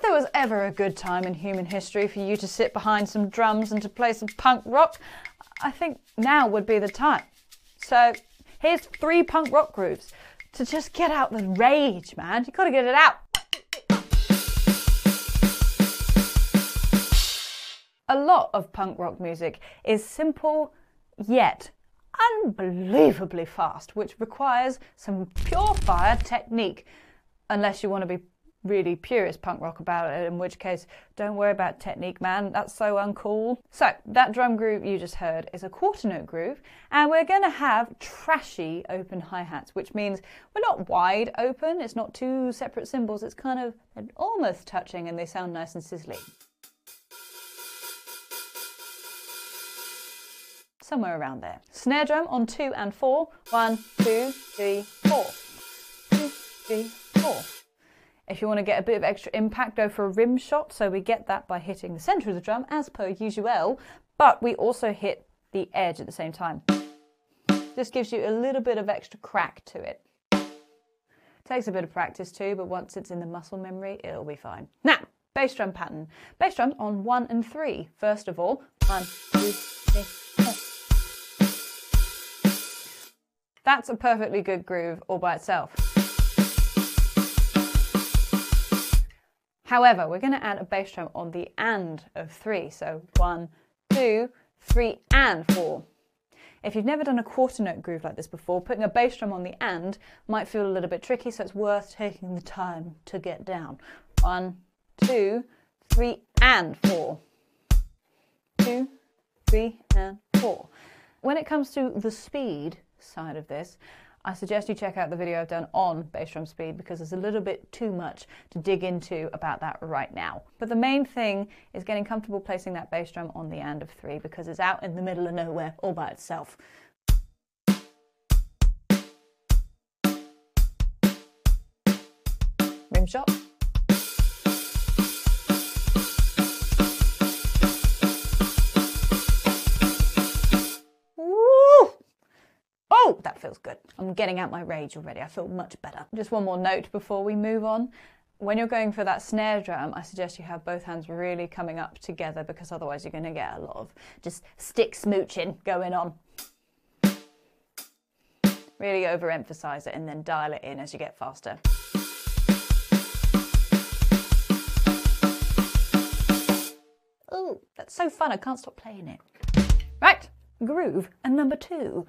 there was ever a good time in human history for you to sit behind some drums and to play some punk rock, I think now would be the time. So here's 3 punk rock grooves to just get out the rage, man. You gotta get it out. A lot of punk rock music is simple yet unbelievably fast, which requires some pure fire technique, unless you want to be really purist punk rock about it, in which case don't worry about technique, man, that's so uncool. So that drum groove you just heard is a quarter note groove, and we're going to have trashy open hi-hats, which means we're not wide open, it's not 2 separate cymbals, it's kind of almost touching and they sound nice and sizzly. Somewhere around there. Snare drum on 2 and 4. 1, 2, 3, 4. 2, 3, 4. If you want to get a bit of extra impact, go for a rim shot. So we get that by hitting the centre of the drum as per usual, but we also hit the edge at the same time. This gives you a little bit of extra crack to it. Takes a bit of practice too, but once it's in the muscle memory, it'll be fine. Now, bass drum pattern. Bass drums on 1 and 3. First of all, 1, 2, 3, 4. That's a perfectly good groove all by itself. However, we're going to add a bass drum on the and of 3. So 1, 2, 3 and 4. If you've never done a quarter note groove like this before, putting a bass drum on the and might feel a little bit tricky, so it's worth taking the time to get down. 1, 2, 3 and 4. 2, 3 and 4. When it comes to the speed side of this, I suggest you check out the video I've done on bass drum speed, because there's a little bit too much to dig into about that right now. But the main thing is getting comfortable placing that bass drum on the and of 3, because it's out in the middle of nowhere all by itself. Rim shot. Oh, that feels good. I'm getting out my rage already. I feel much better. Just one more note before we move on. When you're going for that snare drum, I suggest you have both hands really coming up together, because otherwise you're going to get a lot of just stick smooching going on. Really overemphasize it and then dial it in as you get faster. Oh, that's so fun. I can't stop playing it. Right, groove and number 2.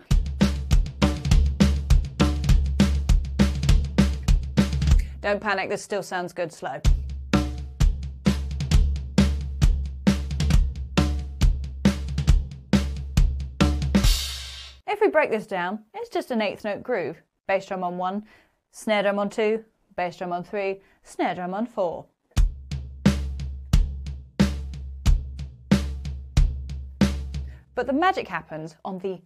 Don't panic, this still sounds good slow. If we break this down, it's just an 8th note groove. Bass drum on 1, snare drum on 2, bass drum on 3, snare drum on 4. But the magic happens on the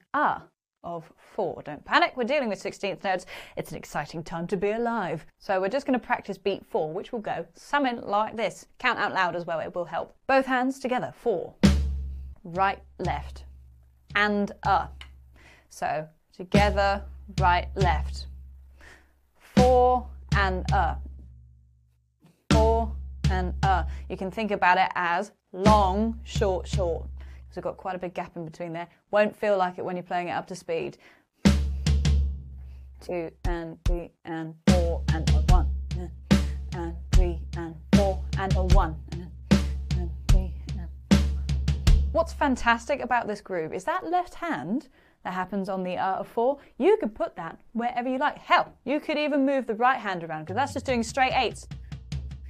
of 4. Don't panic, we're dealing with 16th notes. It's an exciting time to be alive. So we're just going to practice beat 4, which will go something like this. Count out loud as well, it will help. Both hands together. 4. Right, left. And So together, right, left. 4 and 4 and You can think about it as long, short, short. So we've got quite a big gap in between there. Won't feel like it when you're playing it up to speed. 2 and 3 and 4 and a 1. And 3 and 4 and a 1. And 3 and 4. What's fantastic about this groove is that left hand that happens on the of 4, you can put that wherever you like. Hell, you could even move the right hand around, because that's just doing straight 8s.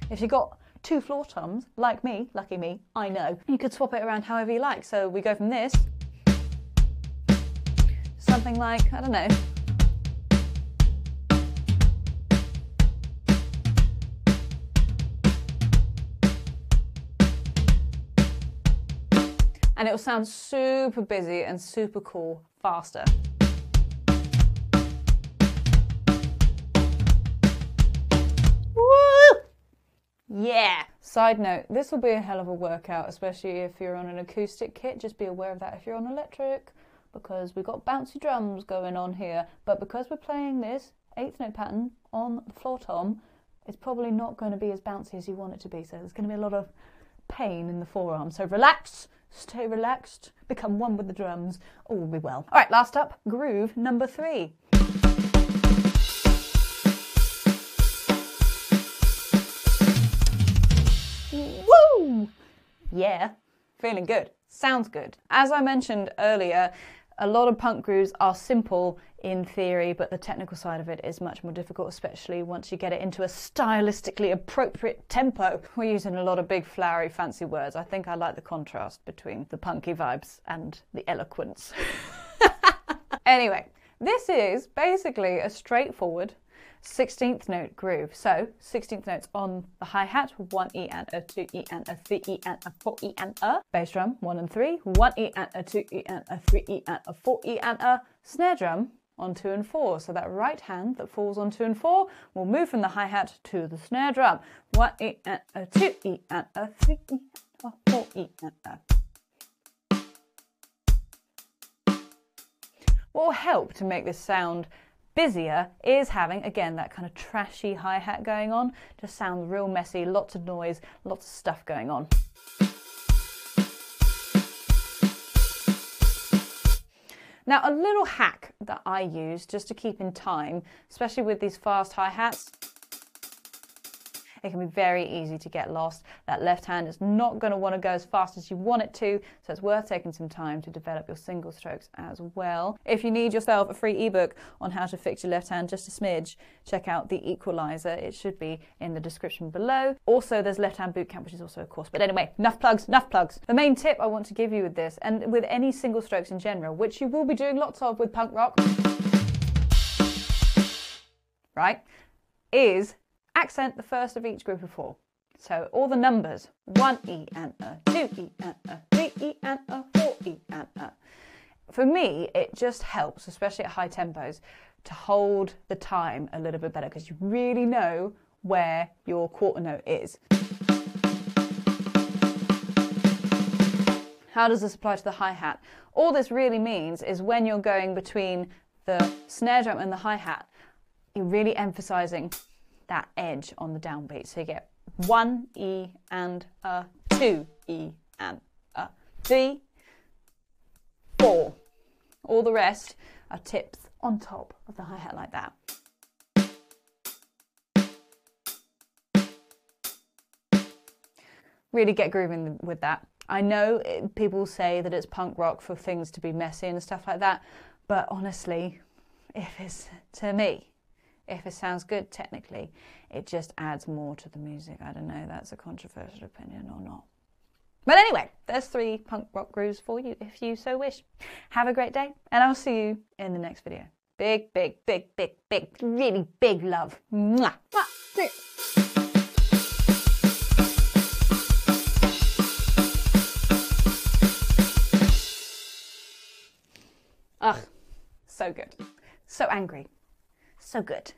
If you've got 2 floor toms, like me, lucky me, I know, you could swap it around however you like. So we go from this, something like, I don't know, and it will sound super busy and super cool faster. Yeah! Side note, this will be a hell of a workout, especially if you're on an acoustic kit. Just be aware of that if you're on electric, because we've got bouncy drums going on here. But because we're playing this 8th note pattern on the floor tom, it's probably not going to be as bouncy as you want it to be. So there's going to be a lot of pain in the forearm. So relax, stay relaxed, become one with the drums, all will be well. All right, last up, groove number 3. Woo! Yeah, feeling good. Sounds good. As I mentioned earlier, a lot of punk grooves are simple in theory, but the technical side of it is much more difficult, especially once you get it into a stylistically appropriate tempo. We're using a lot of big, flowery, fancy words. I think I like the contrast between the punky vibes and the eloquence. Anyway, this is basically a straightforward 16th note groove. So 16th notes on the hi-hat, 1 E and a, 2 E and a, 3 E and a, 4 E and a. Bass drum, 1 and 3, 1 E and a, 2 E and a, 3 E and a, 4 E and a. Snare drum on 2 and 4. So that right hand that falls on 2 and 4 will move from the hi-hat to the snare drum. 1 E and a, 2 E and a, 3 E and a, 4 E and a. What will help to make this sound busier is having, again, that kind of trashy hi-hat going on. Just sounds real messy, lots of noise, lots of stuff going on. Now, a little hack that I use just to keep in time, especially with these fast hi-hats, it can be very easy to get lost. That left hand is not going to want to go as fast as you want it to, so it's worth taking some time to develop your single strokes as well. If you need yourself a free ebook on how to fix your left hand just a smidge, check out The Equalizer. It should be in the description below. Also, there's Left Hand Bootcamp, which is also a course. But anyway, enough plugs, enough plugs. The main tip I want to give you with this, and with any single strokes in general, which you will be doing lots of with punk rock, right, is accent the first of each group of 4. So all the numbers, 1 E and a, 2 E and a, 3 E and a, 4 E and a. For me, it just helps, especially at high tempos, to hold the time a little bit better because you really know where your quarter note is. How does this apply to the hi-hat? All this really means is when you're going between the snare drum and the hi-hat, you're really emphasizing that edge on the downbeat. So you get 1 E and a, 2 E and a, 3, 4. All the rest are tips on top of the hi-hat like that. Really get grooving with that. I know people say that it's punk rock for things to be messy and stuff like that, but honestly, if it's, to me, if it sounds good technically, it just adds more to the music. I don't know, that's a controversial opinion or not. But anyway, there's 3 punk rock grooves for you if you so wish. Have a great day, and I'll see you in the next video. Big, big, big, big, big, really big love. Mwah. Mwah. Ugh, so good. So angry. So good.